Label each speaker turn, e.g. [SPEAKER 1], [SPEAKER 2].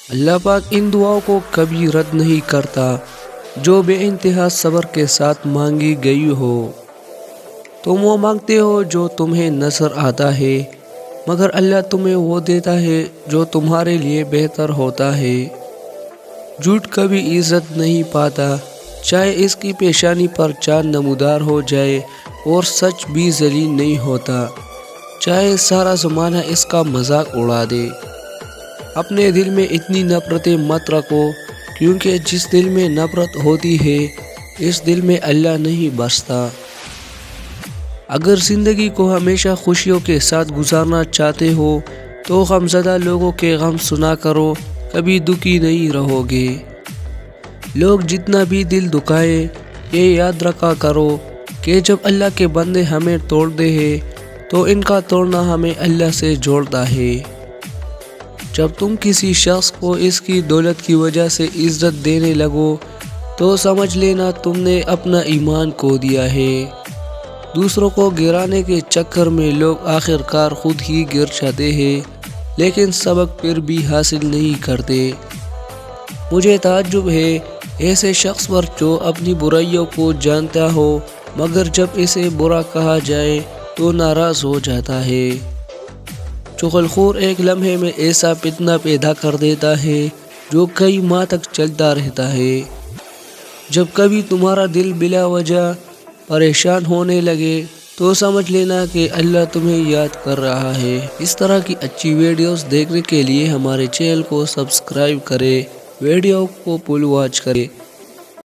[SPEAKER 1] اللہ پاک ان دعاؤں کو کبھی رد نہیں کرتا جو بے انتہا صبر کے ساتھ مانگی گئی ہو۔ تم وہ مانگتے ہو جو تمہیں نظر آتا ہے، مگر اللہ تمہیں وہ دیتا ہے جو تمہارے لیے بہتر ہوتا ہے۔ جھوٹ کبھی عزت نہیں پاتا، چاہے اس کی پیشانی پر چاند نمودار ہو جائے، اور سچ بھی ذلیل نہیں ہوتا، چاہے سارا زمانہ اس کا مذاق اڑا دے۔ اپنے دل میں اتنی نفرتیں مت رکھو، کیونکہ جس دل میں نفرت ہوتی ہے اس دل میں اللہ نہیں بستا۔ اگر زندگی کو ہمیشہ خوشیوں کے ساتھ گزارنا چاہتے ہو تو غمزدہ لوگوں کے غم سنا کرو، کبھی دکھی نہیں رہو گے۔ لوگ جتنا بھی دل دکھائیں، یہ یاد رکھا کرو کہ جب اللہ کے بندے ہمیں توڑتے ہیں تو ان کا توڑنا ہمیں اللہ سے جوڑتا ہے۔ جب تم کسی شخص کو اس کی دولت کی وجہ سے عزت دینے لگو تو سمجھ لینا تم نے اپنا ایمان کھو دیا ہے۔ دوسروں کو گرانے کے چکر میں لوگ آخر کار خود ہی گر جاتے ہیں، لیکن سبق پھر بھی حاصل نہیں کرتے۔ مجھے تعجب ہے ایسے شخص پر جو اپنی برائیوں کو جانتا ہو مگر جب اسے برا کہا جائے تو ناراض ہو جاتا ہے۔ چغلخور ایک لمحے میں ایسا فتنہ پیدا کر دیتا ہے جو کئی ماہ تک چلتا رہتا ہے۔ جب کبھی تمہارا دل بلا وجہ پریشان ہونے لگے تو سمجھ لینا کہ اللہ تمہیں یاد کر رہا ہے۔ اس طرح کی اچھی ویڈیوز دیکھنے کے لیے ہمارے چینل کو سبسکرائب کریں، ویڈیو کو فل واچ کریں۔